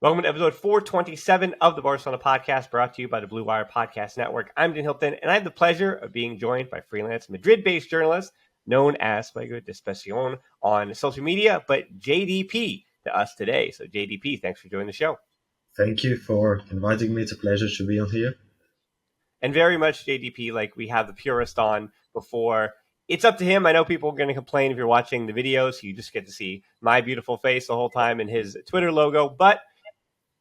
Welcome to episode 427 of the Barcelona podcast, brought to you by the Blue Wire Podcast Network. I'm Dan Hilton, and I have the pleasure of being joined by freelance Madrid-based journalist known as jdeposicion on social media, but JDP to us today. So JDP, thanks for joining the show. Thank you for inviting me. It's a pleasure to be on here. And very much JDP, like we have the purist on before. It's up to him. I know people are going to complain if you're watching the videos. You just get to see my beautiful face the whole time and his Twitter logo, but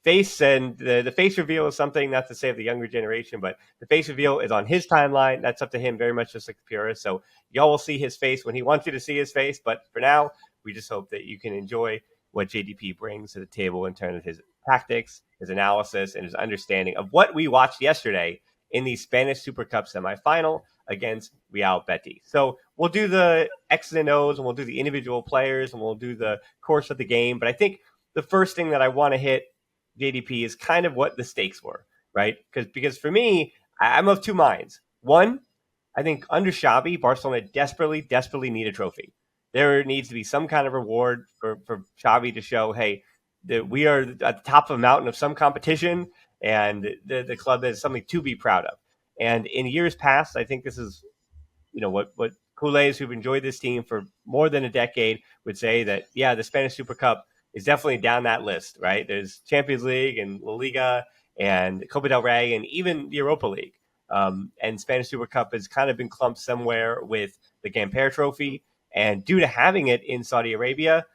face and the face reveal is something, not to say of the younger generation, but the face reveal is on his timeline. That's up to him, very much just like the purist. So y'all will see his face when he wants you to see his face. But for now, we just hope that you can enjoy what JDP brings to the table in terms of his tactics, his analysis, and his understanding of what we watched yesterday in the Spanish Super Cup semifinal against Real Betis. So we'll do the X's and O's, and we'll do the individual players, and we'll do the course of the game. But I think the first thing that I want to hit, JDP, is kind of what the stakes were, right? Because for me, I'm of two minds. One, I think under Xavi, Barcelona desperately need a trophy. There needs to be some kind of reward for Xavi to show, hey, that we are at the top of a mountain of some competition, and the club has something to be proud of. And in years past, I think this is, what culés who've enjoyed this team for more than a decade would say that, yeah, the Spanish Super Cup is definitely down that list, right? There's Champions League and La Liga and Copa del Rey and even the Europa League. And Spanish Super Cup has kind of been clumped somewhere with the Gamper Trophy. And due to having it in Saudi Arabia,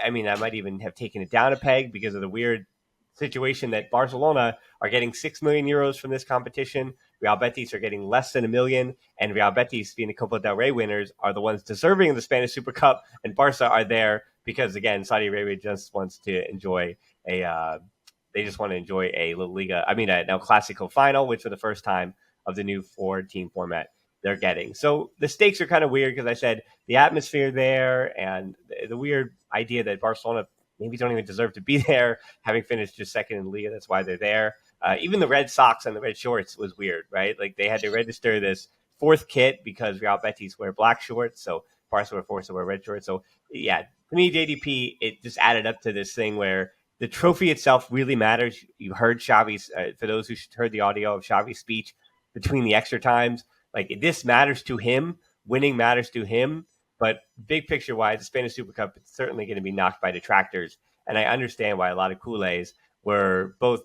I might even have taken it down a peg because of the weird situation that Barcelona are getting 6 million euros from this competition. Real Betis are getting less than $1 million, and Real Betis, being the Copa del Rey winners, are the ones deserving of the Spanish Super Cup, and Barça are there because, again, Saudi Arabia just wants to enjoy a La Liga, a El Clasico final, which for the first time of the new 4-team format they're getting. So the stakes are kind of weird because I said the atmosphere there and the weird idea that Barcelona maybe don't even deserve to be there, having finished just second in the Liga. That's why they're there. Even the red socks and the red shorts was weird, right? Like they had to register this fourth kit because Real Betis wear black shorts, so Barca were forced to wear red shorts. So yeah, to me, JDP, it just added up to this thing where the trophy itself really matters. You heard Xavi's, for those who heard the audio of Xavi's speech between the extra times, like this matters to him. Winning matters to him. But big picture wise, the Spanish Super Cup is certainly going to be knocked by detractors. And I understand why a lot of culés were both,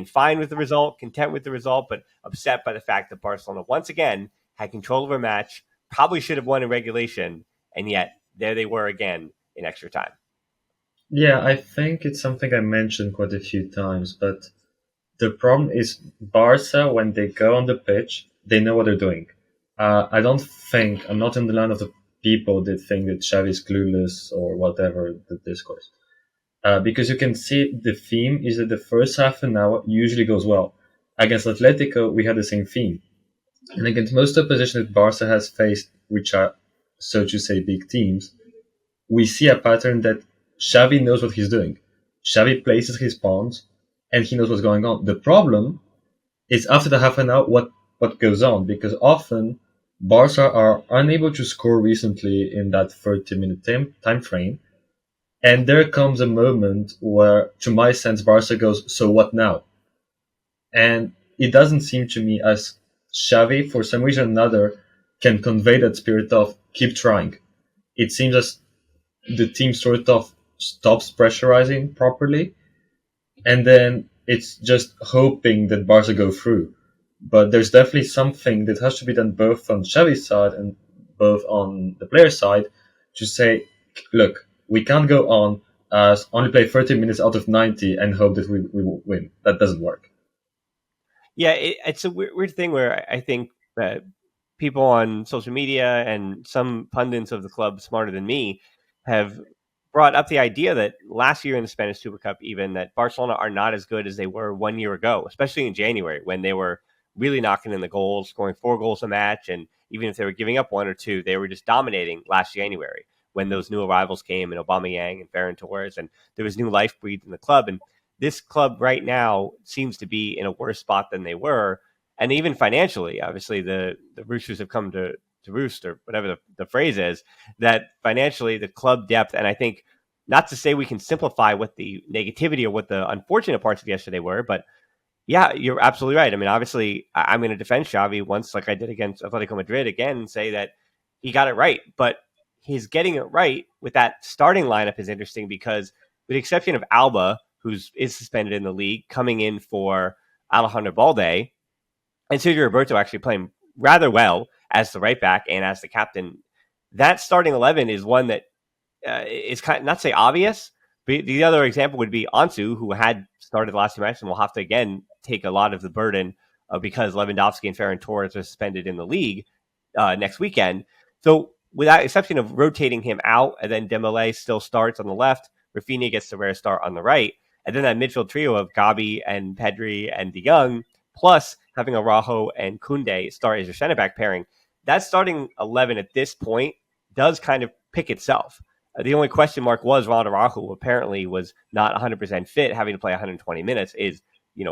fine with the result, content with the result, but upset by the fact that Barcelona once again had control of a match, probably should have won in regulation, and yet there they were again in extra time. Yeah, I think it's something I mentioned quite a few times, but the problem is Barca, when they go on the pitch, they know what they're doing. I'm not in the line of the people that think that Xavi is clueless or whatever the discourse. Because you can see the theme is that the first half an hour usually goes well. Against Atletico, we had the same theme. And against most opposition that Barca has faced, which are, so to say, big teams, we see a pattern that Xavi knows what he's doing. Xavi places his pawns, and he knows what's going on. The problem is after the half an hour, what goes on, because often Barca are unable to score recently in that 30-minute time frame. And there comes a moment where, to my sense, Barca goes, so what now? And it doesn't seem to me as Xavi, for some reason or another, can convey that spirit of keep trying. It seems as the team sort of stops pressurizing properly, and then it's just hoping that Barca go through. But there's definitely something that has to be done both on Xavi's side and both on the player side to say, look, we can't go on as only play 30 minutes out of 90 and hope that we will win. That doesn't work. Yeah, it's a weird thing where I think that people on social media and some pundits of the club smarter than me have brought up the idea that last year in the Spanish Super Cup, even that Barcelona are not as good as they were 1 year ago, especially in January when they were really knocking in the goals, scoring 4 goals a match. And even if they were giving up 1 or 2, they were just dominating last January when those new arrivals came in Aubameyang and Ferran Torres, and there was new life breathed in the club. And this club right now seems to be in a worse spot than they were. And even financially, obviously, the Roosters have come to roost, or whatever the phrase is, that financially the club depth, and I think not to say we can simplify what the negativity or what the unfortunate parts of yesterday were, but yeah, you're absolutely right. I mean, obviously, I'm going to defend Xavi once, like I did against Atletico Madrid again, and say that he got it right. But his getting it right with that starting lineup is interesting because, with the exception of Alba, is suspended in the league, coming in for Alejandro Balde, and Sergio Roberto actually playing rather well as the right back and as the captain, that starting 11 is one that is kind of, not say obvious, but the other example would be Ansu, who had started the last 2 matches and will have to again take a lot of the burden because Lewandowski and Ferran Torres are suspended in the league next weekend. So without exception of rotating him out, and then Dembele still starts on the left, Rafinha gets the rare start on the right, and then that midfield trio of Gabi and Pedri and De Jong, plus having Araujo and Koundé start as your center back pairing, that starting 11 at this point does kind of pick itself. The only question mark was Ronald Araujo, who apparently was not 100% fit, having to play 120 minutes is,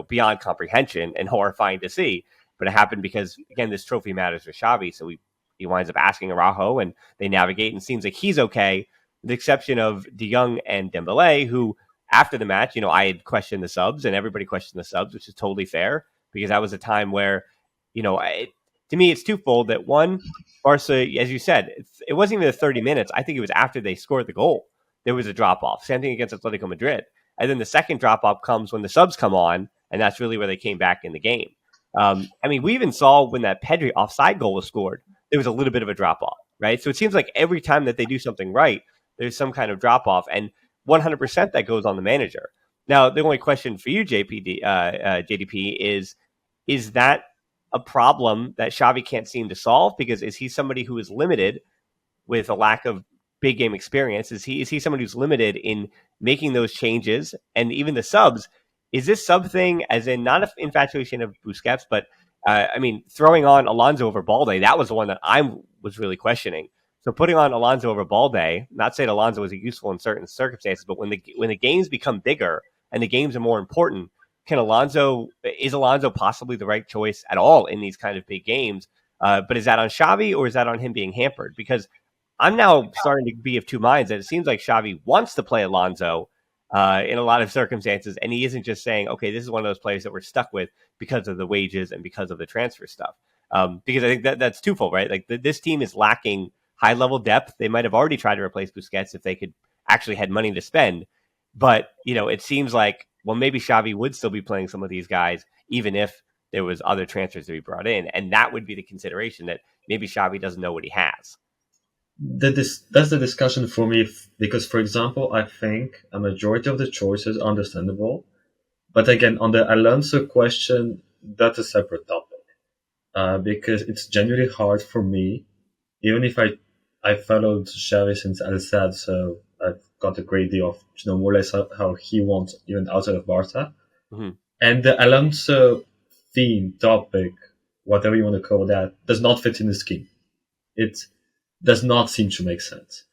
beyond comprehension and horrifying to see. But it happened because, again, this trophy matters for Xavi, so he winds up asking Araujo, and they navigate, and it seems like he's okay, with the exception of De Jong and Dembele, who, after the match, I had questioned the subs, and everybody questioned the subs, which is totally fair, because that was a time where, to me, it's twofold. That one, Barca, as you said, it wasn't even the 30 minutes. I think it was after they scored the goal. There was a drop-off. Same thing against Atletico Madrid. And then the second drop-off comes when the subs come on, and that's really where they came back in the game. We even saw when that Pedri offside goal was scored, there was a little bit of a drop-off, right? So it seems like every time that they do something right, there's some kind of drop-off, and 100% that goes on the manager. Now, the only question for you, JDP, is that a problem that Xavi can't seem to solve? Because is he somebody who is limited with a lack of big game experience? Is he somebody who's limited in making those changes? And even the subs, is this sub thing, as in not an infatuation of Busquets, but throwing on Alonso over Balde, that was the one that I was really questioning. So putting on Alonso over Balde, not saying Alonso was useful in certain circumstances, but when the games become bigger and the games are more important, is Alonso possibly the right choice at all in these kind of big games? But is that on Xavi, or is that on him being hampered? Because I'm now starting to be of two minds that it seems like Xavi wants to play Alonso in a lot of circumstances, and he isn't just saying, okay, this is one of those players that we're stuck with because of the wages and because of the transfer stuff. Because I think that's twofold, right? Like this team is lacking high-level depth. They might have already tried to replace Busquets if they could actually had money to spend. But, it seems like, well, maybe Xavi would still be playing some of these guys, even if there was other transfers to be brought in. And that would be the consideration, that maybe Xavi doesn't know what he has. That's the discussion for me, because, for example, I think a majority of the choices are understandable. But again, on the Alonso question, that's a separate topic. Because it's genuinely hard for me, even if I followed Xavi since Al Sadd, so I've got a great deal of more or less how he wants, even outside of Barca. Mm-hmm. And the Alonso theme, topic, whatever you want to call that, does not fit in the scheme. It does not seem to make sense.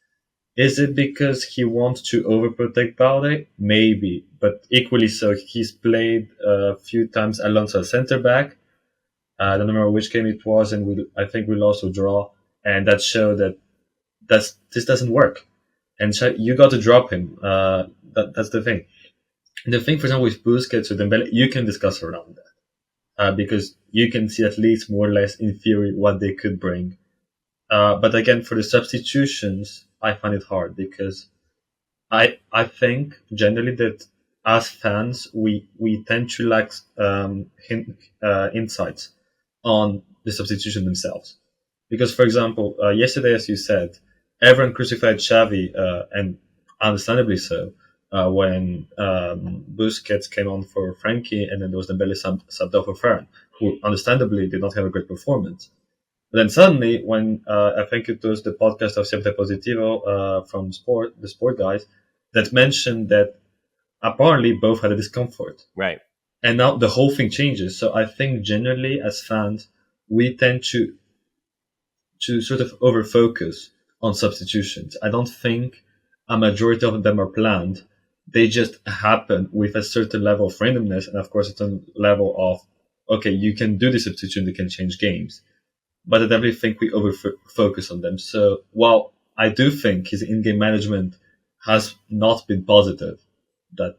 Is it because he wants to overprotect Balde? Maybe, but equally so, he's played a few times Alonso as centre back. I don't remember which game it was, and I think we'll also draw, and that showed that this doesn't work. And you got to drop him. That's the thing. The thing, for example, with Busquets or Dembele, you can discuss around that. Because you can see at least more or less in theory what they could bring. But again, for the substitutions, I find it hard because I think generally that as fans, we tend to lack insights on the substitution themselves. Because, for example, yesterday, as you said, everyone crucified Xavi, and understandably so, when Busquets came on for Frankie, and then there was Dembele subbed off for Ferran, who understandably did not have a great performance. But then suddenly, when I think it was the podcast of jdeposicion from the sport guys, that mentioned that apparently both had a discomfort. Right. And now the whole thing changes. So I think generally as fans, we tend to sort of over-focus on substitutions. I don't think a majority of them are planned. They just happen with a certain level of randomness, and of course a certain level of, okay, you can do the substitution that can change games. But I definitely think we over-focus on them. So while I do think his in-game management has not been positive. That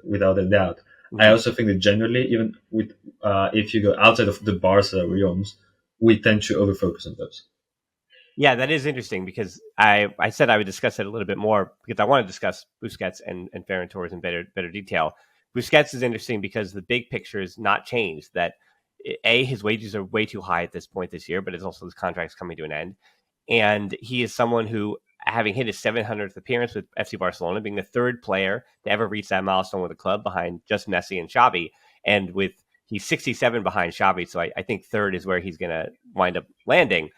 without a doubt. I also think that generally, even with if you go outside of the Barca realms, we tend to overfocus on those. Yeah, that is interesting because I said I would discuss it a little bit more because I want to discuss Busquets and Ferran Torres in better detail. Busquets is interesting because the big picture is not changed. That his wages are way too high at this point this year, but it's also his contract's coming to an end, and he is someone who, having hit his 700th appearance with FC Barcelona, being the third player to ever reach that milestone with the club behind just Messi and Xavi, and with he's 67 behind Xavi, so I think third is where he's going to wind up landing.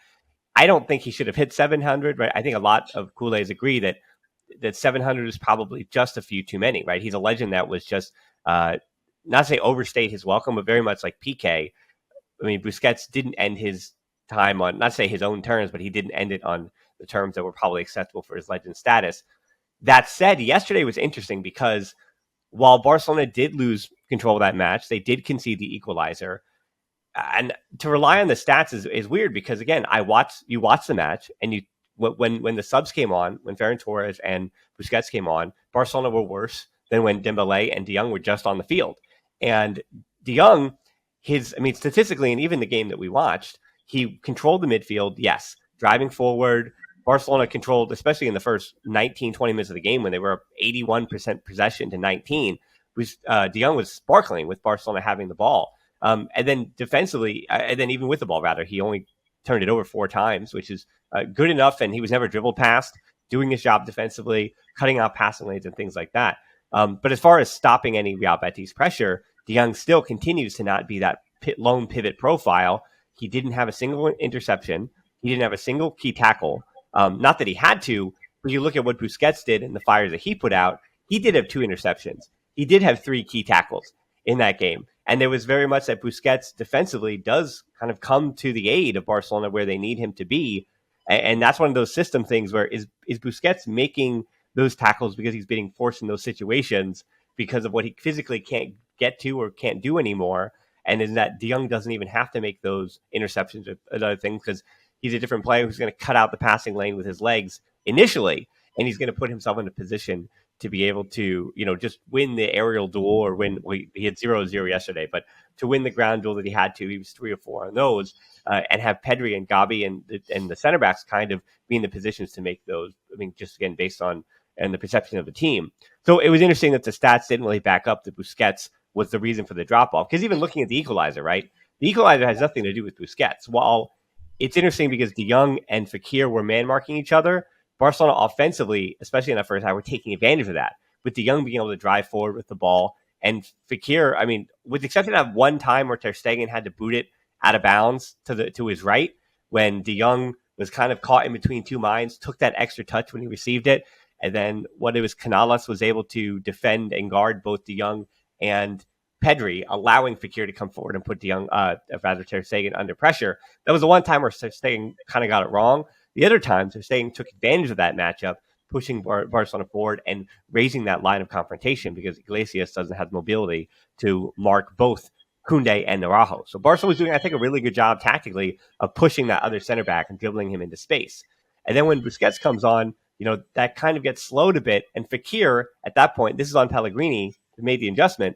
I don't think he should have hit 700, right? I think a lot of Kool-Aids agree that 700 is probably just a few too many, right? He's a legend that was just, not to say overstate his welcome, but very much like PK. I mean, Busquets didn't end his time on, not to say his own terms, but he didn't end it on the terms that were probably acceptable for his legend status. That said, yesterday was interesting because while Barcelona did lose control of that match, they did concede the equalizer. And to rely on the stats is weird because again, you watch the match and you when the subs came on, when Ferran Torres and Busquets came on, Barcelona were worse than when Dembele and De Jong were just on the field. And De Jong, statistically, and even the game that we watched, he controlled the midfield, yes, driving forward. Barcelona controlled, especially in the first 19, 20 minutes of the game when they were 81% possession to 19. De Jong was sparkling with Barcelona having the ball. And then defensively, and then even with the ball, rather, he only turned it over 4 times, which is good enough. And he was never dribbled past, doing his job defensively, cutting out passing lanes and things like that. But as far as stopping any Real Betis pressure, De Jong still continues to not be that lone pivot profile. He didn't have a single interception. He didn't have a single key tackle. Not that he had to, but you look at what Busquets did and the fires that he put out, he did have 2 interceptions. He did have 3 key tackles in that game. And there was very much that Busquets defensively does kind of come to the aid of Barcelona where they need him to be. And that's one of those system things where is Busquets making those tackles because he's being forced in those situations because of what he physically can't get to or can't do anymore. And is that De Jong doesn't even have to make those interceptions or other things because he's a different player who's going to cut out the passing lane with his legs initially. And he's going to put himself in a position to be able to, just win the aerial duel or he had 0-0 yesterday, but to win the ground duel that he had to, he was 3 or 4 on those, and have Pedri and Gavi and the center backs kind of be in the positions to make those. I mean, just again, based on and the perception of the team. So it was interesting that the stats didn't really back up that Busquets was the reason for the drop off. Because even looking at the equalizer, right? The equalizer has nothing to do with Busquets. While it's interesting because De Jong and Fekir were man marking each other, Barcelona offensively, especially in that first half, were taking advantage of that, with De Jong being able to drive forward with the ball. And Fekir, I mean, with the exception of one time where Ter Stegen had to boot it out of bounds to his right, when De Jong was kind of caught in between two minds, took that extra touch when he received it. And then what it was, Canales was able to defend and guard both De Jong and Pedri, allowing Fekir to come forward and put Ter Stegen under pressure. That was the one time where Ter Stegen kind of got it wrong. The other times, Ter Stegen took advantage of that matchup, pushing Barcelona forward and raising that line of confrontation because Iglesias doesn't have the mobility to mark both Koundé and Araujo. So Barcelona was doing, I think, a really good job tactically of pushing that other center back and dribbling him into space. And then when Busquets comes on, that kind of gets slowed a bit. And Fekir, at that point, this is on Pellegrini, who made the adjustment.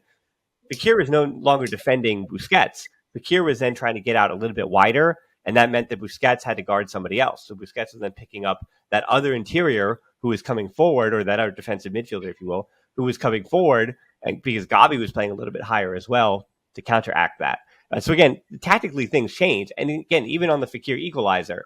Fekir is no longer defending Busquets. Fekir was then trying to get out a little bit wider, and that meant that Busquets had to guard somebody else. So Busquets was then picking up that other interior who was coming forward, or that other defensive midfielder, if you will, who was coming forward, and because Gavi was playing a little bit higher as well to counteract that. So again, tactically things change. And again, even on the Fekir equalizer,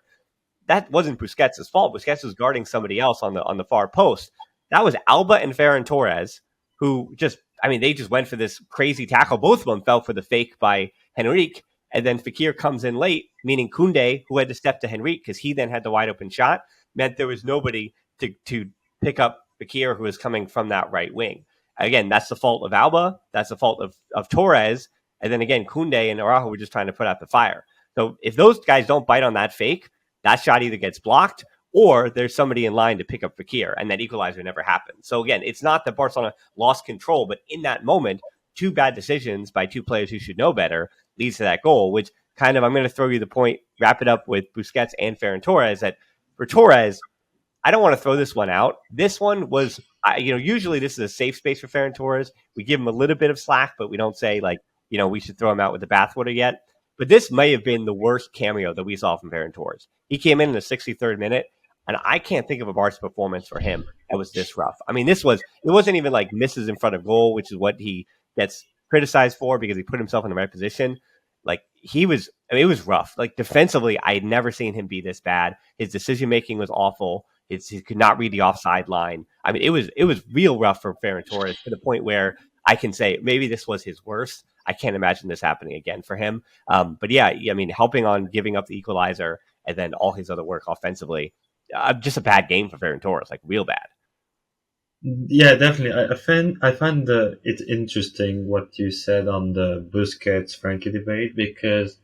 that wasn't Busquets' fault. Busquets was guarding somebody else on the far post. That was Alba and Ferran Torres, who they just went for this crazy tackle. Both of them fell for the fake by Henrique. And then Fekir comes in late, meaning Koundé, who had to step to Henrique because he then had the wide open shot, meant there was nobody to pick up Fekir, who was coming from that right wing. Again, that's the fault of Alba. That's the fault of Torres. And then again, Koundé and Araujo were just trying to put out the fire. So if those guys don't bite on that fake, that shot either gets blocked or there's somebody in line to pick up Fekir, and that equalizer never happened. So again, it's not that Barcelona lost control, but in that moment, 2 bad decisions by 2 players who should know better leads to that goal, which kind of, I'm going to throw you the point, wrap it up with Busquets and Ferran Torres, that for Torres, I don't want to throw this one out. This one was, usually this is a safe space for Ferran Torres. We give him a little bit of slack, but we don't say like, we should throw him out with the bathwater yet. But this may have been the worst cameo that we saw from Ferran Torres. He came in the 63rd minute, and I can't think of a Barca performance for him that was this rough. I mean, it wasn't even like misses in front of goal, which is what he gets criticized for because he put himself in the right position. Like it was rough. Like defensively, I had never seen him be this bad. His decision making was awful. He could not read the offside line. I mean, it was real rough for Ferran Torres to the point where I can say maybe this was his worst. I can't imagine this happening again for him. But yeah, I mean, helping on giving up the equalizer and then all his other work offensively, just a bad game for Ferran Torres, like real bad. Yeah, definitely. I find it interesting what you said on the Busquets Frankie debate, because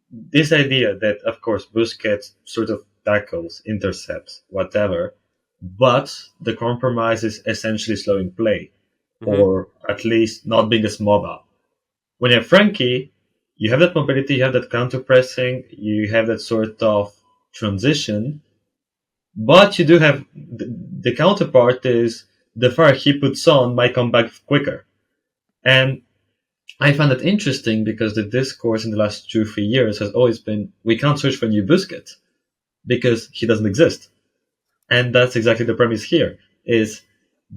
this idea that, of course, Busquets sort of tackles, intercepts, whatever, but the compromise is essentially slowing play, or at least not being as mobile. When you have Frankie, you have that mobility, you have that counter pressing, you have that sort of transition, but you do have the counterpart is the fire he puts on might come back quicker. And I find that interesting because the discourse in the last 2-3 years has always been we can't search for a new Busquets because he doesn't exist. And that's exactly the premise here is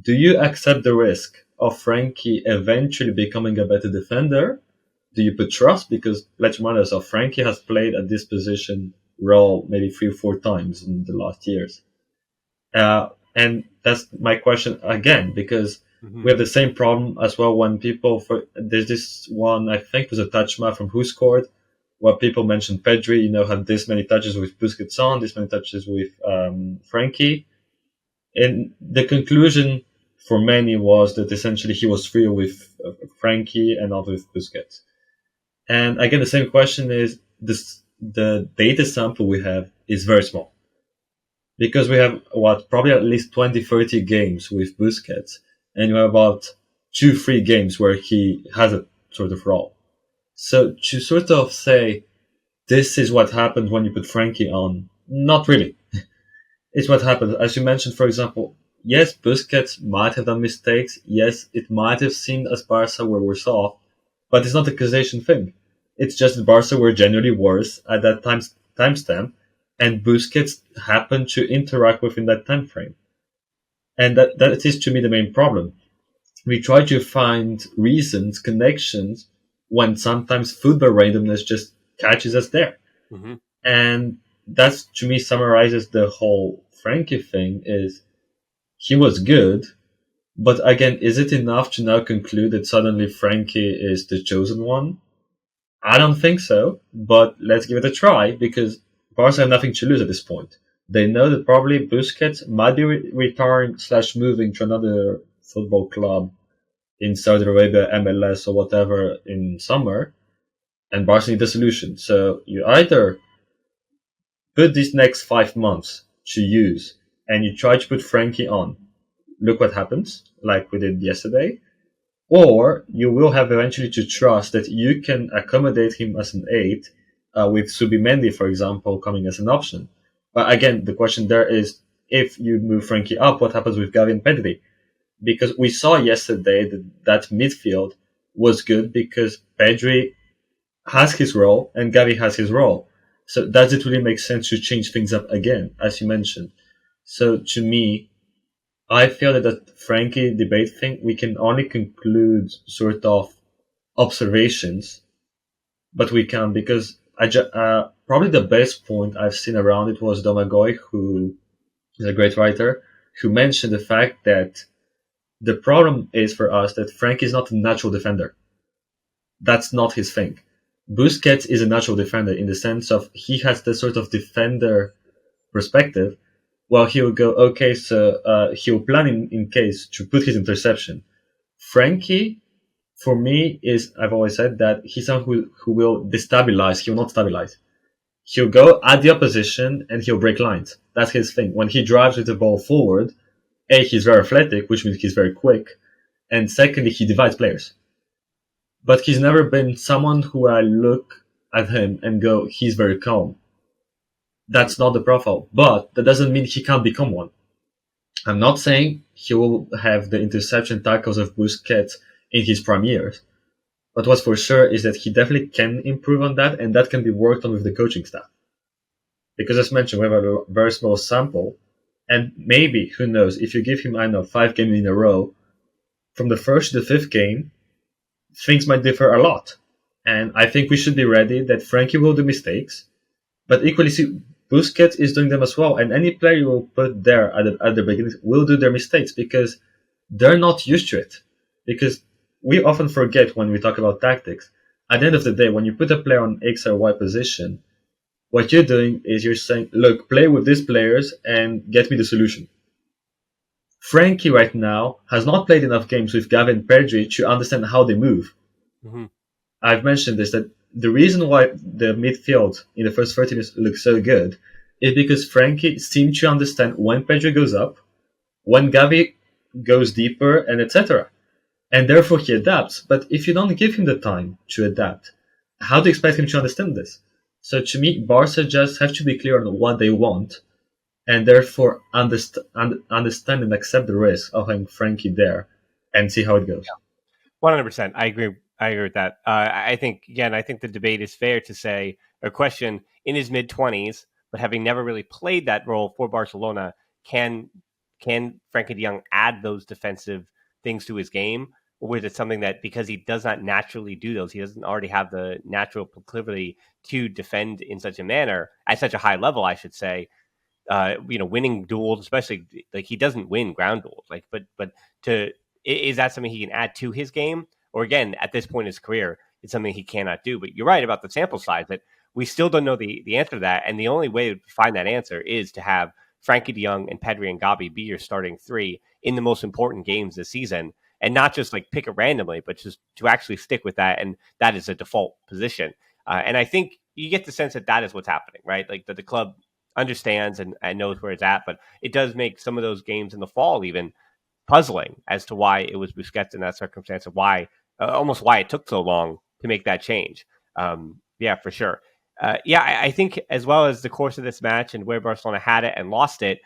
do you accept the risk of Frankie eventually becoming a better defender? Do you put trust? Because let's remind ourselves, Frankie has played at this position role maybe 3 or 4 times in the last years. And that's my question again, because we have the same problem as well when there's this one, I think was a touch map from Who Scored, where people mentioned Pedri, had this many touches with Busquets on, this many touches with Frankie. And the conclusion for many was that essentially he was free with Frankie and not with Busquets. And again, the same question is the data sample we have is very small. Because we have, probably at least 20, 30 games with Busquets, and you have about 2-3 games where he has a sort of role. So to sort of say, this is what happened when you put Frankie on, not really. It's what happened. As you mentioned, for example, yes, Busquets might have done mistakes. Yes, it might have seemed as Barca were worse off, but it's not a causation thing. It's just that Barca were generally worse at that timestamp, and Busquets happened to interact within that time frame. And that is to me the main problem. We try to find reasons, connections, when sometimes football randomness just catches us there. Mm-hmm. And that's, to me, summarizes the whole Frankie thing is he was good, but again, is it enough to now conclude that suddenly Frankie is the chosen one? I don't think so, but let's give it a try, because Barca have nothing to lose at this point. They know that probably Busquets might be retiring / moving to another football club in Saudi Arabia, MLS, or whatever in summer, and Barca need a solution. So you either put these next 5 months to use, and you try to put Frankie on. Look what happens, like we did yesterday. Or you will have eventually to trust that you can accommodate him as an 8, with Subimendi, for example, coming as an option. But again, the question there is, if you move Frankie up, what happens with Gavi and Pedri? Because we saw yesterday that midfield was good because Pedri has his role and Gavi has his role. So does it really make sense to change things up again, as you mentioned? So to me, I feel that Frankie debate thing, we can only conclude sort of observations, but we can because probably the best point I've seen around it was Domagoj, who is a great writer, who mentioned the fact that the problem is for us that Frankie is not a natural defender. That's not his thing. Busquets is a natural defender in the sense of he has this sort of defender perspective. Well, he will go, okay, so he will plan in case to put his interception. Frankie, for me, I've always said that he's someone who will destabilize, he will not stabilize. He'll go at the opposition and he'll break lines. That's his thing. When he drives with the ball forward, he's very athletic, which means he's very quick. And secondly, he divides players. But he's never been someone who I look at him and go, he's very calm. That's not the profile, but that doesn't mean he can't become one. I'm not saying he will have the interception tackles of Busquets in his prime years, but what's for sure is that he definitely can improve on that, and that can be worked on with the coaching staff. Because as mentioned, we have a very small sample, and maybe, who knows, if you give him, I don't know, 5 games in a row, from the first to the fifth game, things might differ a lot. And I think we should be ready that Frankie will do mistakes, but equally, see, Busquets is doing them as well, and any player you will put there at the beginning will do their mistakes because they're not used to it. Because we often forget when we talk about tactics. At the end of the day, when you put a player on X or Y position, what you're doing is you're saying, look, play with these players and get me the solution. Frankie right now has not played enough games with Gavin Pedri to understand how they move. Mm-hmm. I've mentioned this, that the reason why the midfield in the first 30 minutes looks so good is because Frankie seemed to understand when Pedri goes up, when Gavi goes deeper, and etc. And therefore he adapts. But if you don't give him the time to adapt, how do you expect him to understand this? So to me, Barca just have to be clear on what they want, and therefore understand and accept the risk of having Frankie there, and see how it goes. 100%. I agree. I agree with that. I think, again, I think the debate is fair to say, or question, in his mid-20s, but having never really played that role for Barcelona, can Frankie de Jong add those defensive things to his game? Or is it something that, because he does not naturally do those, he doesn't already have the natural proclivity to defend in such a manner, at such a high level, I should say, winning duels, especially like he doesn't win ground duels. Like, but to is that something he can add to his game, or again at this point in his career, it's something he cannot do? But you're right about the sample size that we still don't know the answer to that, and the only way to find that answer is to have Frankie De Jong and Pedri and Gavi be your starting three in the most important games this season, and not just like pick it randomly, but just to actually stick with that, and that is a default position. And I think you get the sense that that is what's happening, right? Like that the club understands and knows where it's at, but it does make some of those games in the fall even puzzling as to why it was Busquets in that circumstance, and why almost why it took so long to make that change. Yeah, for sure. I think as well as the course of this match and where Barcelona had it and lost it,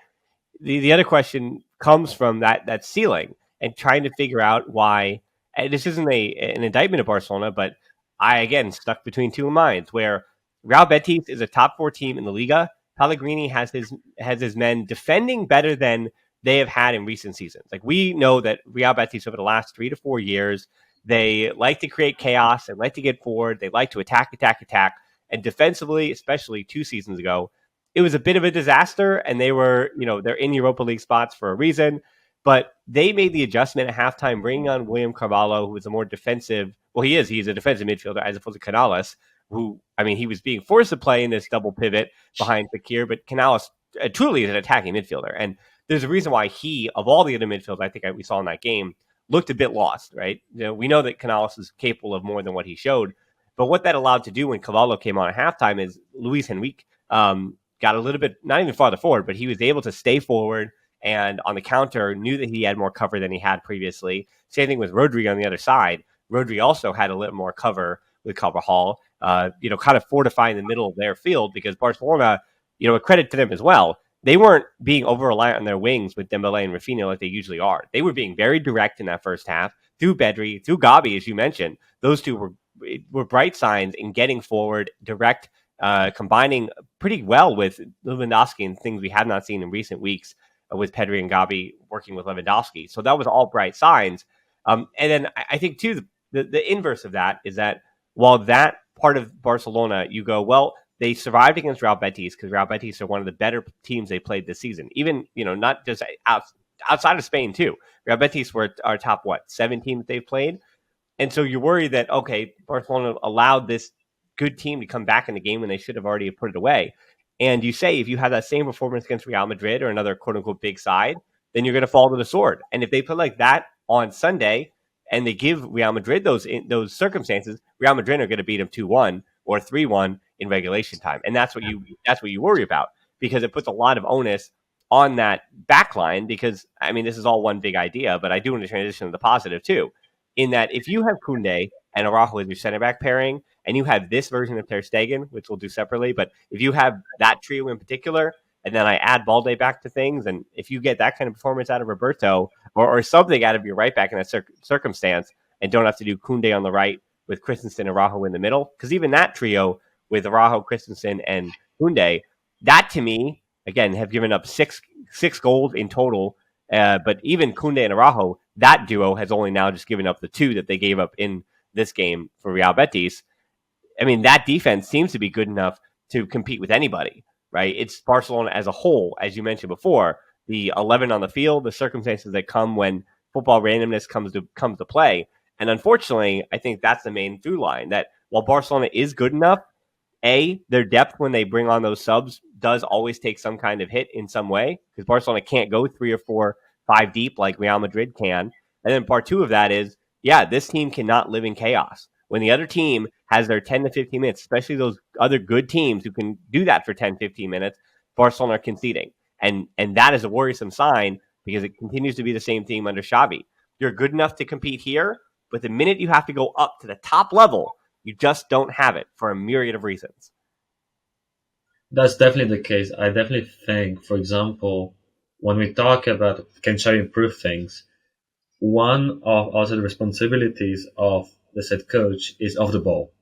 the other question comes from that ceiling and trying to figure out why. And this isn't an indictment of Barcelona, but I again stuck between two minds where Real Betis is a top four team in the Liga. Pellegrini has his men defending better than they have had in recent seasons. Like, we know that Real Betis over the last 3 to 4 years, they like to create chaos, they like to get forward, they like to attack, and defensively, especially 2 seasons ago, it was a bit of a disaster, and they're in Europa League spots for a reason. But they made the adjustment at halftime, bringing on William Carvalho, who is a more defensive. Well, he's a defensive midfielder as opposed to Canales, who, I mean, he was being forced to play in this double pivot behind Fekir, but Canales truly is an attacking midfielder. And there's a reason why he, of all the other midfielders I think we saw in that game, looked a bit lost, right? We know that Canales is capable of more than what he showed, but what that allowed to do when Cavallo came on at halftime is Luis Henrique got a little bit, not even farther forward, but he was able to stay forward and on the counter knew that he had more cover than he had previously. Same thing with Rodri on the other side. Rodri also had a little more cover with Carvajal, kind of fortifying the middle of their field, because Barcelona, a credit to them as well, they weren't being over reliant on their wings with Dembele and Rafinha like they usually are. They were being very direct in that first half through Bedri, through Gavi, as you mentioned. Those two were bright signs in getting forward, direct, combining pretty well with Lewandowski and things we have not seen in recent weeks with Pedri and Gavi working with Lewandowski. So that was all bright signs. And then I think, too, the inverse of that is that while that part of Barcelona, you go, well, they survived against Real Betis because Real Betis are one of the better teams they played this season. Even, not just outside of Spain, too. Real Betis were our top, 7 teams they've played. And so you're worried that, okay, Barcelona allowed this good team to come back in the game when they should have already put it away. And you say, if you have that same performance against Real Madrid or another quote-unquote big side, then you're going to fall to the sword. And if they play like that on Sunday and they give Real Madrid those circumstances, Real Madrid are going to beat them 2-1 or 3-1 in regulation time. And that's what you worry about, because it puts a lot of onus on that back line, because, I mean, this is all one big idea, but I do want to transition to the positive too. in that if you have Kunde and Araujo as your center back pairing, and you have this version of Ter Stegen, which we'll do separately, but if you have that trio in particular, and then I add Balde back to things, and if you get that kind of performance out of Roberto or something out of your right back in that circumstance, and don't have to do Kunde on the right with Christensen and Araujo in the middle, because even that trio with Araujo, Christensen, and Kunde, that to me, again, have given up six goals in total. But even Kunde and Araujo, that duo has only now just given up the 2 that they gave up in this game for Real Betis. I mean, that defense seems to be good enough to compete with anybody, right? It's Barcelona as a whole, as you mentioned before, the 11 on the field, the circumstances that come when football randomness comes to play. And unfortunately, I think that's the main through line, that while Barcelona is good enough, their depth when they bring on those subs does always take some kind of hit in some way, because Barcelona can't go 3 or 4, 5 deep like Real Madrid can. And then part 2 of that is, this team cannot live in chaos. When the other team has their 10 to 15 minutes, especially those other good teams who can do that for 10, 15 minutes, Barcelona are conceding. And that is a worrisome sign, because it continues to be the same theme under Xavi. You're good enough to compete here, but the minute you have to go up to the top level, you just don't have it for a myriad of reasons. That's definitely the case. I definitely think, for example, when we talk about can Xavi improve things, one of also the responsibilities of the said coach is off the ball.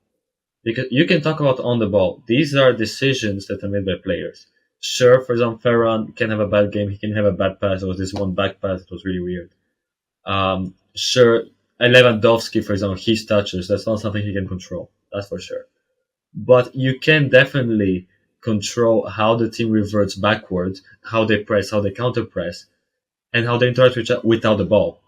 Because you can talk about on the ball. These are decisions that are made by players. Sure, for example, Ferran can have a bad game. He can have a bad pass. There was this one back pass that was really weird. Sure, Lewandowski, for example, his touches, that's not something he can control. That's for sure. But you can definitely control how the team reverts backwards, how they press, how they counter press, and how they interact with without the ball.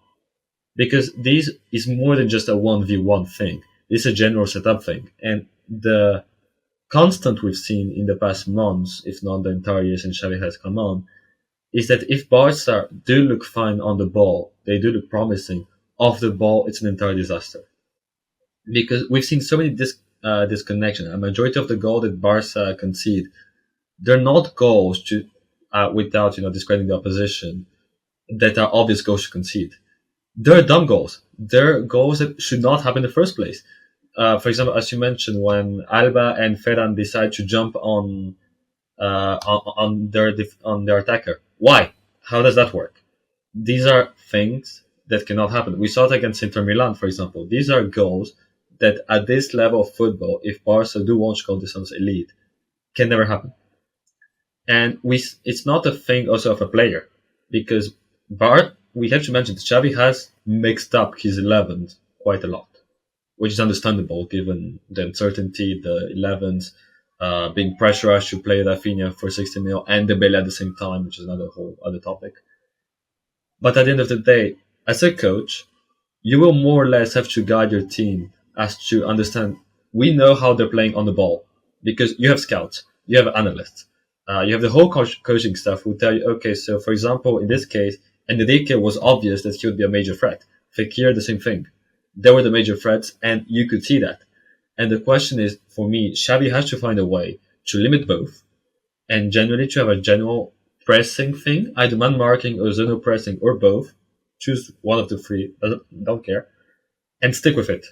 Because this is more than just a 1v1 thing. It's a general setup thing. And the constant we've seen in the past months, if not the entire year since Xavi has come on, is that if Barca do look fine on the ball, they do look promising, off the ball, it's an entire disaster. Because we've seen so many disconnection. A majority of the goal that Barca concede, they're not goals to, without discrediting the opposition, that are obvious goals to concede. They're dumb goals. They're goals that should not happen in the first place. For example, as you mentioned, when Alba and Ferran decide to jump on their attacker, why? How does that work? These are things that cannot happen. We saw it against Inter Milan, for example. These are goals that at this level of football, if Barca do want to call themselves elite, can never happen. And it's not a thing also of a player, because we have to mention that Xavi has mixed up his 11s quite a lot, which is understandable given the uncertainty, the 11s being pressurized to play Rafinha for 60 mil and Dembele at the same time, which is another whole other topic. But at the end of the day, as a coach, you will more or less have to guide your team as to understand, we know how they're playing on the ball, because you have scouts, you have analysts, you have the whole coaching staff who tell you, okay, so for example, in this case, Enrique was obvious that he would be a major threat. Fekir, the same thing. They were the major threats, and you could see that. And the question is, for me, Xavi has to find a way to limit both, and generally to have a general pressing thing, either man marking or zone pressing or both. Choose one of the three, don't care, and stick with it.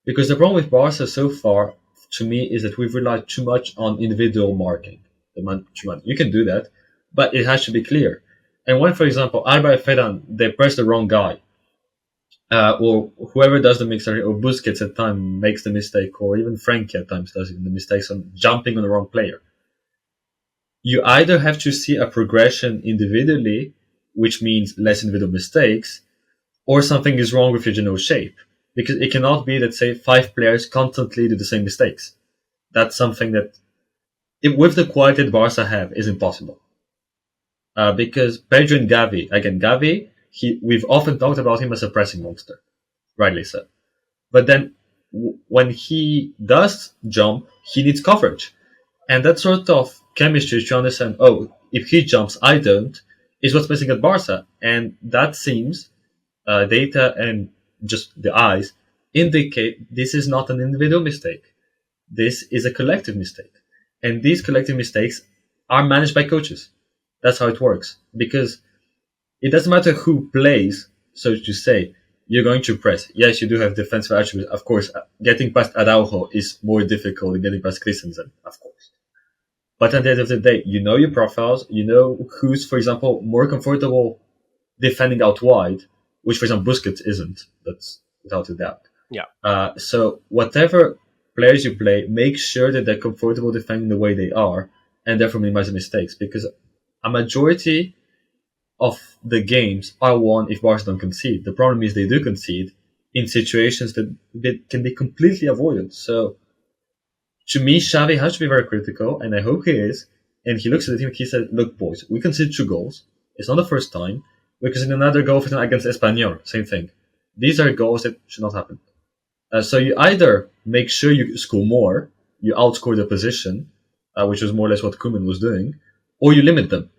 Because the problem with Barca so far, to me, is that we've relied too much on individual marking. The man to man. You can do that, but it has to be clear. And when, for example, Alba and Ferran, they press the wrong guy, or whoever does the mix, or Busquets at times makes the mistake, or even Frankie at times does the mistakes on jumping on the wrong player. You either have to see a progression individually, which means less individual mistakes, or something is wrong with your general shape. Because it cannot be that, say, 5 players constantly do the same mistakes. That's something that, with the quality that Barca have, is impossible. Because Pedro and Gavi, again, Gavi, we've often talked about him as a pressing monster, rightly so. But then, when he does jump, he needs coverage. And that sort of chemistry to understand, if he jumps, I don't, is what's missing at Barca. And that seems, data and just the eyes, indicate this is not an individual mistake. This is a collective mistake. And these collective mistakes are managed by coaches. That's how it works. Because it doesn't matter who plays, so to say, you're going to press. Yes, you do have defensive attributes. Of course, getting past Araujo is more difficult than getting past Christensen, of course. But at the end of the day, you know your profiles. You know who's, for example, more comfortable defending out wide, which, for example, Busquets isn't. That's without a doubt. Yeah. So whatever players you play, make sure that they're comfortable defending the way they are, and therefore minimize the mistakes. Because a majority of the games are won if Barca don't concede. The problem is they do concede in situations that can be completely avoided. So to me, Xavi has to be very critical, and I hope he is. And he looks at the team and he said, look, boys, we conceded 2 goals. It's not the first time. We conceded another goal against Espanyol. Same thing. These are goals that should not happen. So you either make sure you score more, you outscore the opposition, which was more or less what Koeman was doing, or you limit them.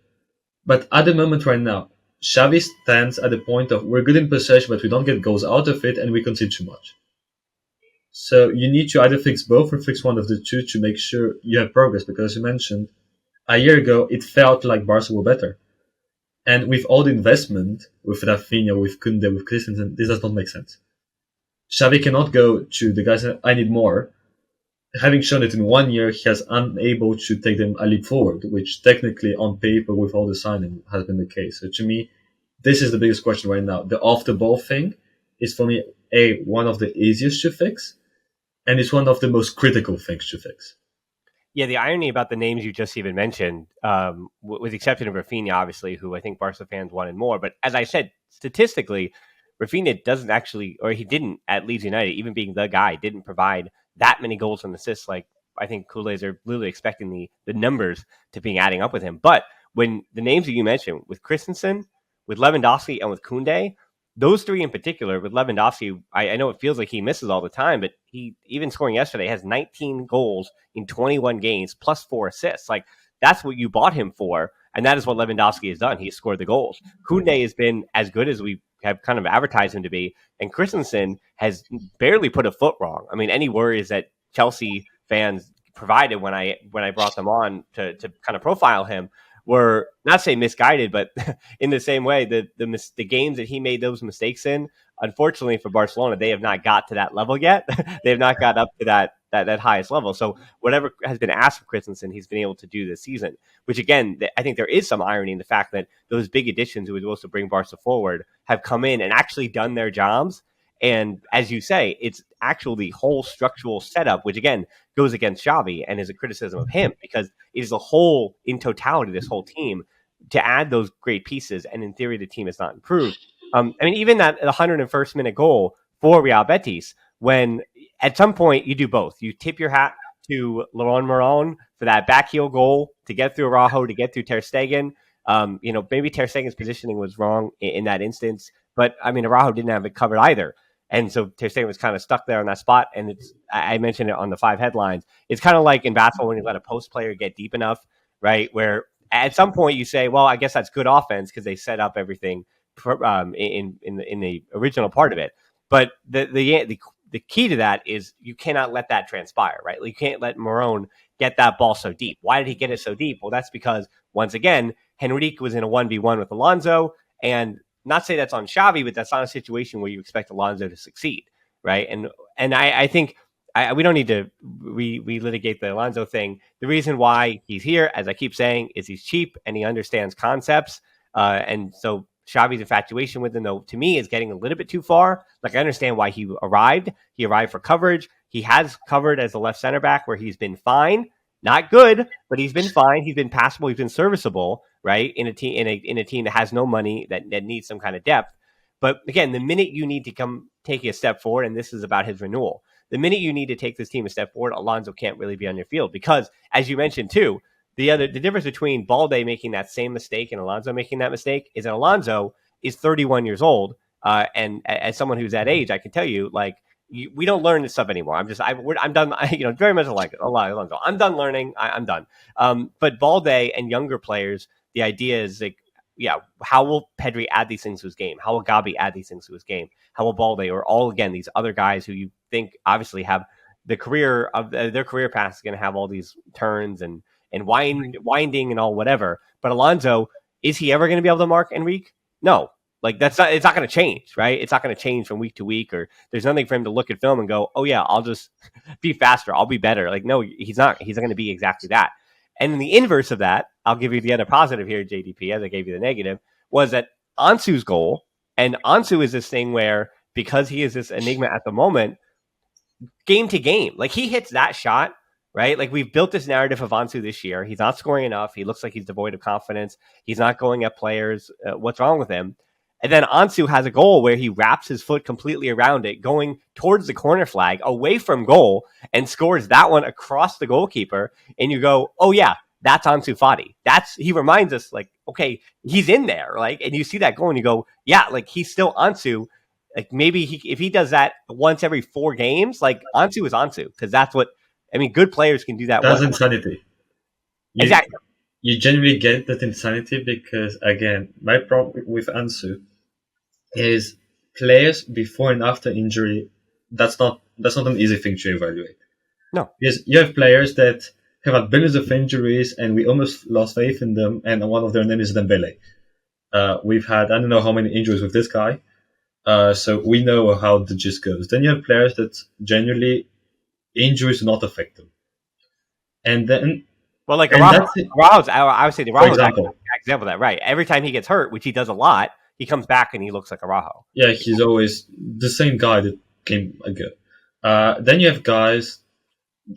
But at the moment right now, Xavi stands at the point of we're good in possession, but we don't get goals out of it, and we concede too much. So you need to either fix both or fix one of the two to make sure you have progress. Because as you mentioned, a year ago it felt like Barca were better, and with all the investment with Rafinha, with Koundé, with Christensen, this does not make sense. Xavi cannot go to the guys that I need more, having shown it in 1 year, he has unable to take them a leap forward, which technically on paper with all the signing has been the case. So to me, this is the biggest question right now. The off the ball thing is for me, one of the easiest to fix, and it's one of the most critical things to fix. Yeah, the irony about the names you just even mentioned, with the exception of Rafinha, obviously, who I think Barca fans wanted more. But as I said, statistically, Rafinha doesn't actually, or he didn't at Leeds United, even being the guy, didn't provide that many goals and assists. Like I think Kool-Aids are literally expecting the numbers to be adding up with him. But when the names that you mentioned, with Christensen, with Lewandowski, and with Koundé, those 3 in particular, with Lewandowski, I know it feels like he misses all the time, but he, even scoring yesterday, has 19 goals in 21 games plus 4 assists. Like, that's what you bought him for, and that is what Lewandowski has done. He has scored the goals. Koundé has been as good as we have kind of advertised him to be, and Christensen has barely put a foot wrong. I mean, any worries that Chelsea fans provided when I brought them on to kind of profile him were not say misguided, but in the same way, the games that he made those mistakes in, unfortunately for Barcelona, they have not got to that level yet. They have not got up to that highest level. So whatever has been asked of Christensen, he's been able to do this season, which again, I think there is some irony in the fact that those big additions who were supposed to bring Barca forward have come in and actually done their jobs. And as you say, it's actually the whole structural setup, which again goes against Xavi and is a criticism of him, because it is the whole, in totality, this whole team to add those great pieces. And in theory, the team has not improved. I mean, even that 101st minute goal for Real Betis, when at some point you do both. You tip your hat to Laurent Moron for that backheel goal to get through Araujo, to get through Ter Stegen. Maybe Ter Stegen's positioning was wrong in that instance, but I mean, Araujo didn't have it covered either. And so Ter Stegen was kind of stuck there on that spot. And I mentioned it on the 5 headlines. It's kind of like in basketball when you let a post player get deep enough, right? Where at some point you say, well, I guess that's good offense because they set up everything in the original part of it. But the key to that is you cannot let that transpire, right? You can't let Morone get that ball so deep. Why did he get it so deep? Well, that's because, once again, Henrique was in a 1v1 with Alonso, and not say that's on Xavi, but that's not a situation where you expect Alonso to succeed, right? And I think we don't need to relitigate the Alonso thing. The reason why he's here, as I keep saying, is he's cheap and he understands concepts. And so Xavi's infatuation with him, though, to me, is getting a little bit too far. Like, I understand why he arrived. He arrived for coverage. He has covered as a left center back where he's been fine. Not good, but he's been fine. He's been passable. He's been serviceable, right? In a team that has no money, that needs some kind of depth. But again, the minute you need to come take a step forward, and this is about his renewal, the minute you need to take this team a step forward, Alonso can't really be on your field because, as you mentioned too, the difference between Balde making that same mistake and Alonso making that mistake is that Alonso is 31 years old, and as someone who's that age, I can tell you, like, we don't learn this stuff anymore. I'm done. Very much like a lot of Alonso. I'm done learning. I'm done. But Balde and younger players, the idea is like, yeah, how will Pedri add these things to his game? How will Gabi add these things to his game? How will Balde, or all, again, these other guys who you think obviously have the career of their career path is going to have all these turns and winding and all whatever. But Alonso, is he ever going to be able to mark Enrique? No. Like it's not going to change, right? It's not going to change from week to week, or there's nothing for him to look at film and go, oh yeah, I'll just be faster, I'll be better. Like no, he's not going to be exactly that. And in the inverse of that, I'll give you the other positive here, JDP, as I gave you the negative, was that Ansu's goal, and Ansu is this thing where because he is this enigma at the moment, game to game, like he hits that shot, right? Like we've built this narrative of Ansu this year. He's not scoring enough. He looks like he's devoid of confidence. He's not going at players. What's wrong with him? And then Ansu has a goal where he wraps his foot completely around it, going towards the corner flag, away from goal, and scores that one across the goalkeeper. And you go, oh yeah, that's Ansu Fati. He reminds us, like, okay, he's in there, like, and you see that goal and you go, yeah, like he's still Ansu. Like maybe if he does that once every 4 games, like Ansu is Ansu, because that's what I mean. Good players can do that. That's insanity. Exactly. You generally get that insanity because, again, my problem with Ansu is players before and after injury. That's not an easy thing to evaluate. No, because you have players that have had billions of injuries, and we almost lost faith in them. And one of their names is Dembele. We've had I don't know how many injuries with this guy. So we know how the gist goes. Then you have players that genuinely injuries do not affect them. And then, well, like Araujo's, I would say the Araujo's an example of that, right? Every time he gets hurt, which he does a lot, he comes back and he looks like Araujo. Yeah, he's always the same guy that came ago. Then you have guys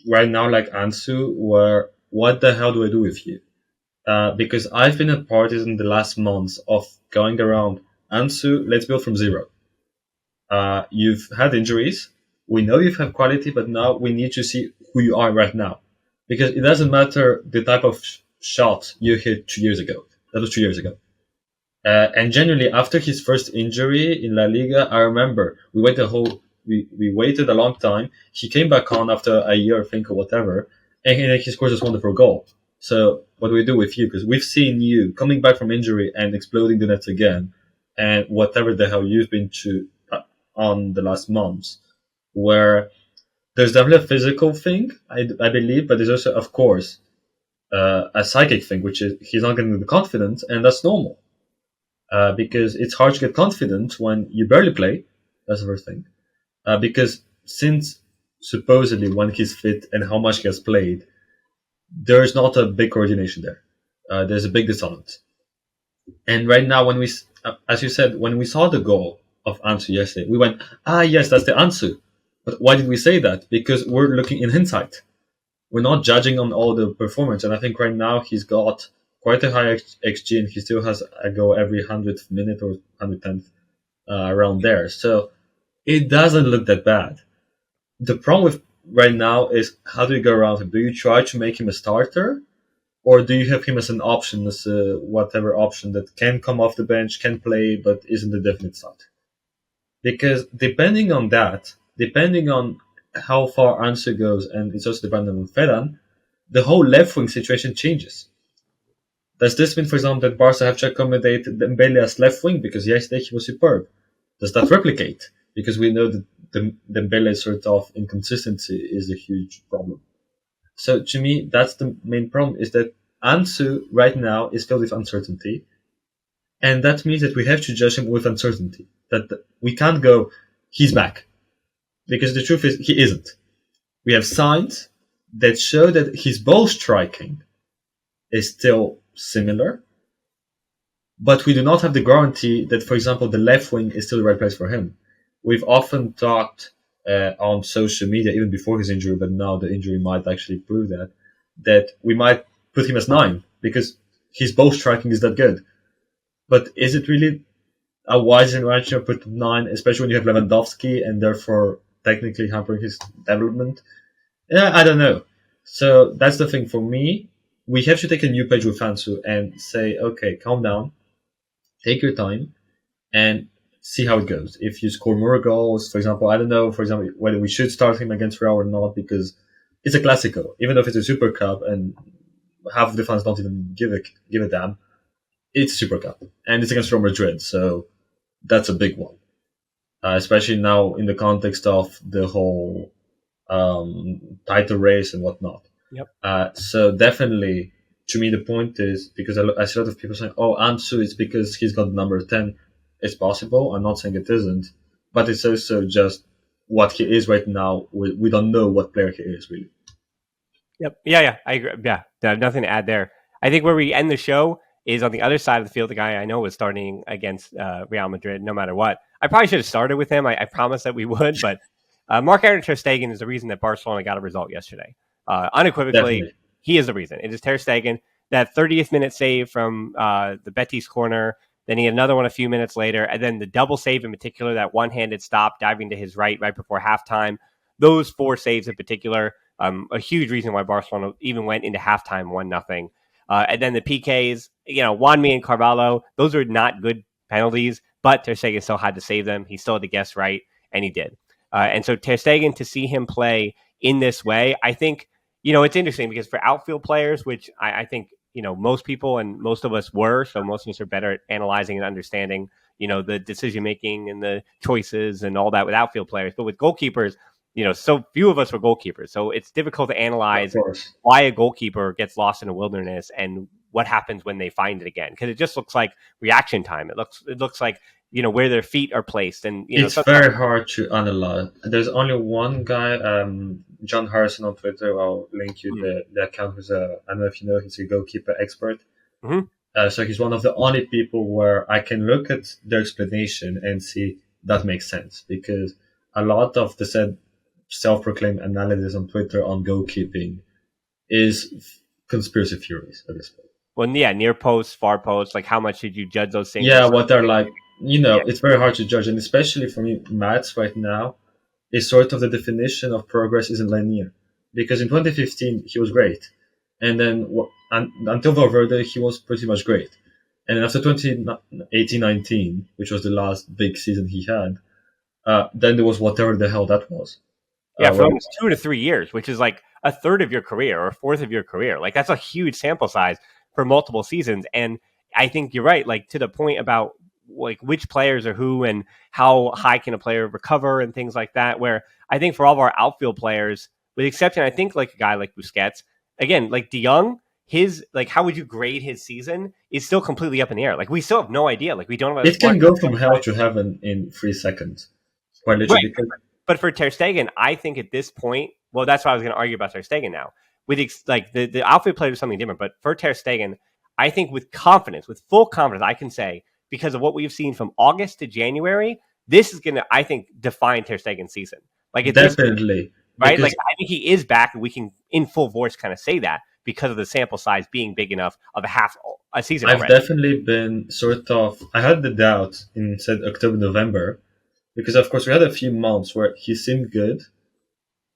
right now like Ansu, where what the hell do I do with you? Because I've been a part in the last months of going around Ansu, let's build from zero. You've had injuries. We know you've had quality, but now we need to see who you are right now. Because it doesn't matter the type of shot you hit 2 years ago. That was 2 years ago. And generally, after his first injury in La Liga, I remember we waited a long time. He came back on after a year, I think, or whatever, and he scores this wonderful goal. So what do we do with you? Because we've seen you coming back from injury and exploding the nets again, and whatever the hell you've been to on the last months, where there's definitely a physical thing, I believe, but there's also, of course, a psychic thing, which is he's not getting the confidence, and that's normal. Because it's hard to get confident when you barely play. That's the first thing. Because since supposedly when he's fit and how much he has played, there's not a big coordination there. There's a big dissonance. And right now, when as you said, when we saw the goal of Ansu yesterday, we went, yes, that's the Ansu. But why did we say that? Because we're looking in hindsight. We're not judging on all the performance. And I think right now he's got quite a high XG, and he still has a goal every 100th minute or 110th around there. So it doesn't look that bad. The problem with right now is how do you go around him? Do you try to make him a starter? Or do you have him as an option, as whatever option that can come off the bench, can play, but isn't a definite start? Because depending on how far Ansu goes, and it's also dependent on Ferran, the whole left wing situation changes. Does this mean, for example, that Barca have to accommodate Dembele as left wing because yesterday he was superb? Does that replicate? Because we know that Dembele's sort of inconsistency is a huge problem. So to me, that's the main problem, is that Ansu right now is filled with uncertainty. And that means that we have to judge him with uncertainty. That we can't go, he's back. Because the truth is, he isn't. We have signs that show that his ball striking is still similar. But we do not have the guarantee that, for example, the left wing is still the right place for him. We've often talked on social media, even before his injury, but now the injury might actually prove that we might put him as 9 because his ball striking is that good. But is it really a wise interaction to put 9, especially when you have Lewandowski and therefore technically hampering his development? Yeah, I don't know. So that's the thing for me. We have to take a new page with Ansu and say, okay, calm down, take your time, and see how it goes. If you score more goals, for example, I don't know, whether we should start him against Real or not, because it's a Clásico. Even if it's a Super Cup and half of the fans don't even give a damn, it's a Super Cup. And it's against Real Madrid, so that's a big one. Especially now in the context of the whole title race and whatnot. Yep. So definitely, to me, the point is, because I see a lot of people saying, Ansu is because he's got number 10. it's possible. I'm not saying it isn't, but it's also just what he is right now. We don't know what player he is really. Yep. Yeah. I agree. Yeah. I have nothing to add there. I think where we end the show is on the other side of the field. The guy I know was starting against Real Madrid, no matter what. I probably should have started with him. I promised that we would, but Marc-Andre Ter Stegen is the reason that Barcelona got a result yesterday. Unequivocally, Definitely. he is the reason. It is Ter Stegen. That 30th minute save from the Betis corner. Then he had another one a few minutes later. And then the double save in particular, that one-handed stop diving to his right before halftime. Those 4 saves in particular, a huge reason why Barcelona even went into halftime 1-0. And then the PKs, Juanmi and Carvalho, those are not good penalties, but Ter Stegen still had to save them. He still had to guess right, and he did. And so Ter Stegen, to see him play in this way, I think, it's interesting because for outfield players, which I think, most people and most of us were, so most of us are better at analyzing and understanding, the decision making and the choices and all that with outfield players. But with goalkeepers, so few of us were goalkeepers. So it's difficult to analyze why a goalkeeper gets lost in a wilderness and what happens when they find it again. Because it just looks like reaction time. It looks like, where their feet are placed. And, it's very hard to analyze. There's only one guy, John Harrison on Twitter. I'll link you the account. Who's I don't know if you know, he's a goalkeeper expert. Mm-hmm. So he's one of the only people where I can look at their explanation and see that makes sense, because a lot of the said self-proclaimed analysis on Twitter on goalkeeping is conspiracy theories at this point. Well, yeah, near posts, far posts, like how much did you judge those things? Yeah, what they're like, it's very hard to judge. And especially for me, maths right now is sort of the definition of progress isn't linear. Because in 2015, he was great. And then until Valverde, he was pretty much great. And then after 2018-19, which was the last big season he had, then there was whatever the hell that was. Yeah, for almost 2 to 3 years, which is like a third of your career or a fourth of your career. Like, that's a huge sample size for multiple seasons. And I think you're right, like, to the point about like which players are who and how high can a player recover and things like that, where I think for all of our outfield players, with exception, I think like a guy like Busquets, again, like De Jong, his, like, how would you grade his season is still completely up in the air. Like, we still have no idea. Like, we don't know. It can go from hell to heaven in 3 seconds. Quite literally. Right. But for Ter Stegen, I think at this point, well, that's why I was going to argue about Ter Stegen now. With the outfield player is something different, but for Ter Stegen, I think with confidence, with full confidence, I can say, because of what we've seen from August to January, this is going to, I think, define Ter Stegen's season. Like, definitely, right? Like, I think he is back, and we can, in full voice, kind of say that because of the sample size being big enough of a season. I've definitely been I had the doubt in said October, November, because of course we had a few months where he seemed good,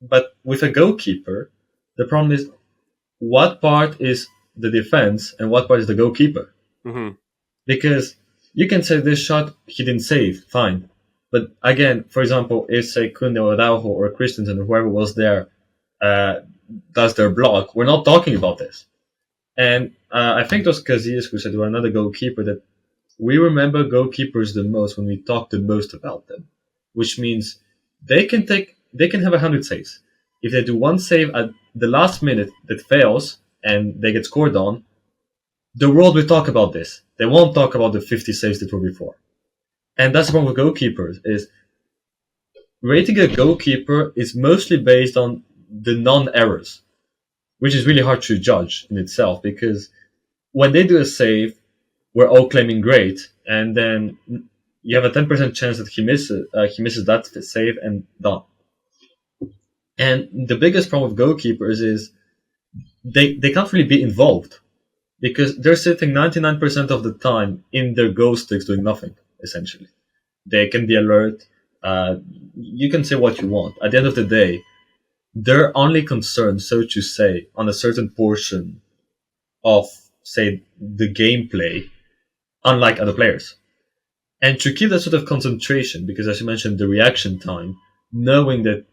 but with a goalkeeper, the problem is what part is the defense and what part is the goalkeeper. Mm-hmm. Because you can say this shot he didn't save, fine. But again, for example, if say Kunde or Araujo or Christensen or whoever was there does their block, we're not talking about this. And I think it was Casillas who said, well, another goalkeeper, that we remember goalkeepers the most when we talk the most about them, which means they can have 100 saves. If they do one save at the last minute that fails and they get scored on, the world will talk about this. They won't talk about the 50 saves that were before. And that's the problem with goalkeepers, is rating a goalkeeper is mostly based on the non-errors, which is really hard to judge in itself, because when they do a save, we're all claiming great, and then you have a 10% chance that he misses that save and done. And the biggest problem with goalkeepers is they can't really be involved, because they're sitting 99% of the time in their goal sticks doing nothing, essentially. They can be alert. You can say what you want. At the end of the day, they're only concerned, so to say, on a certain portion of, say, the gameplay, unlike other players. And to keep that sort of concentration, because as you mentioned, the reaction time, knowing that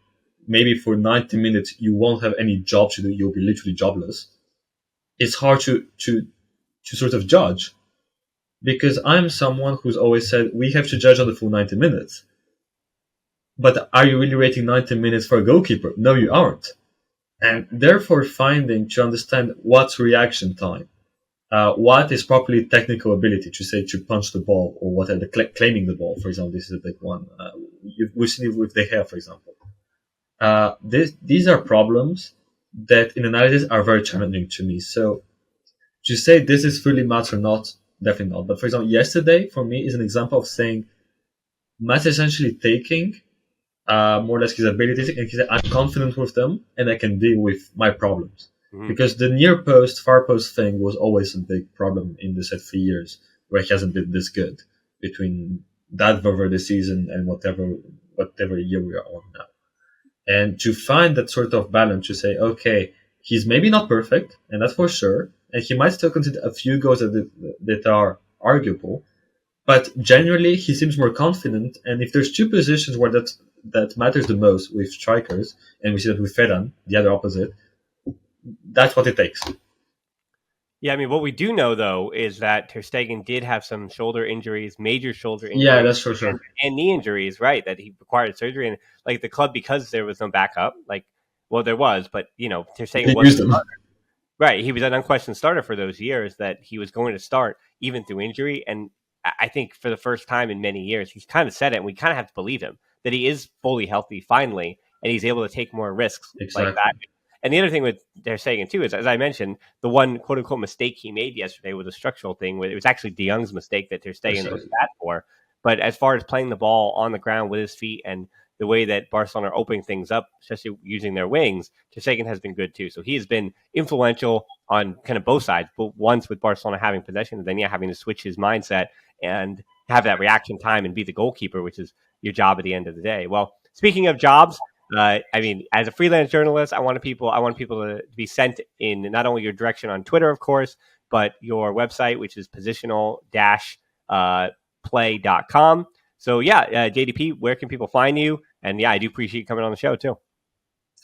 maybe for 90 minutes you won't have any job to do, you'll be literally jobless, it's hard to sort of judge. Because I'm someone who's always said we have to judge on the full 90 minutes. But are you really rating 90 minutes for a goalkeeper? No, you aren't. And therefore finding to understand what's reaction time, What is properly technical ability to say to punch the ball or whatever, claiming the ball, for example, this is a big one. We've seen it with De Gea, for example. These are problems that in analysis are very challenging to me. So to say this is fully match or not, definitely not. But for example, yesterday for me is an example of saying Matt's essentially taking more or less his abilities and he said, I'm confident with them and I can deal with my problems. Mhm. Because the near post, far post thing was always a big problem in the set for years, where he hasn't been this good between that Valverde season and whatever year we are on now. And to find that sort of balance to say, okay, he's maybe not perfect, and that's for sure, and he might still consider a few goals that are arguable, but generally he seems more confident. And if there's two positions where that matters the most with strikers, and we see that with Ferran, the other opposite, that's what it takes. Yeah, I mean, what we do know though is that Ter Stegen did have some shoulder injuries, major shoulder injuries, Yeah, that's for sure. and knee injuries, right? That he required surgery, and like the club, because there was no backup, like, well, there was, but Ter Stegen He wasn't used them. right. He was an unquestioned starter for those years that he was going to start even through injury, and I think for the first time in many years, he's kind of said it, and we kind of have to believe him that he is fully healthy finally, and he's able to take more risks like Exactly. that. And the other thing with Ter Stegen too is, as I mentioned, the one quote unquote mistake he made yesterday was a structural thing. Where it was actually De Jong's mistake that Ter Stegen was bad for. But as far as playing the ball on the ground with his feet and the way that Barcelona are opening things up, especially using their wings, Ter Stegen has been good too. So he has been influential on kind of both sides, but once with Barcelona having possession, and then having to switch his mindset and have that reaction time and be the goalkeeper, which is your job at the end of the day. Well, speaking of jobs, I mean, as a freelance journalist, I want people to be sent in not only your direction on Twitter, of course, but your website, which is positional-play.com. So JDP, where can people find you? And I do appreciate you coming on the show too.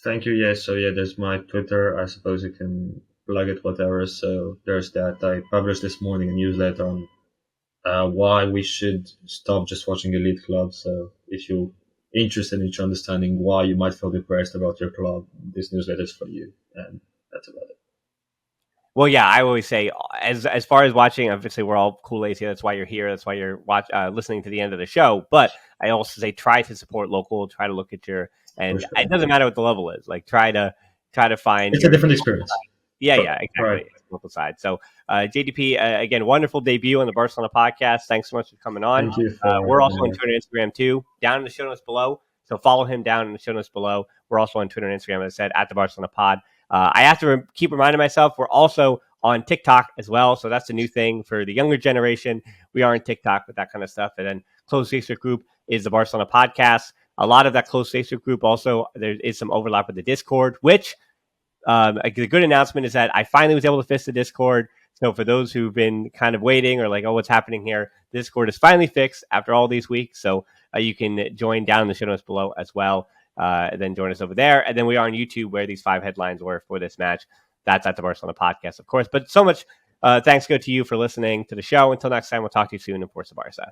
Thank you. Yeah. So yeah, there's my Twitter. I suppose you can plug it, whatever. So there's that. I published this morning a newsletter on why we should stop just watching elite clubs. So if you're interested in understanding why you might feel depressed about your club, this newsletter is for you. And that's about it. Well, yeah, I always say, as far as watching, obviously we're all Kool-Aids here. That's why you're here. That's why you're listening to the end of the show. But I also say, try to support local. Try to look at and sure. it doesn't matter what the level is. Like try to find. It's a different experience. Yeah, exactly. Right. Local side. So, JDP, again, wonderful debut on the Barcelona podcast. Thanks so much for coming on. Thank you. We're also on Twitter and Instagram too. Down in the show notes below. So follow him down in the show notes below. We're also on Twitter and Instagram, as I said, at the Barcelona Pod. I have to keep reminding myself we're also on TikTok as well. So that's a new thing for the younger generation. We are on TikTok with that kind of stuff. And then closed Facebook group is the Barcelona Podcast. A lot of that closed Facebook group also, there is some overlap with the Discord, which a good announcement is that I finally was able to fix the Discord. So for those who've been kind of waiting or like, oh, what's happening here? The Discord is finally fixed after all these weeks. So you can join down in the show notes below as well. And then join us over there. And then we are on YouTube where these 5 headlines were for this match. That's at the Barcelona Podcast, of course. But so much thanks go to you for listening to the show. Until next time, we'll talk to you soon. And Forza Barça.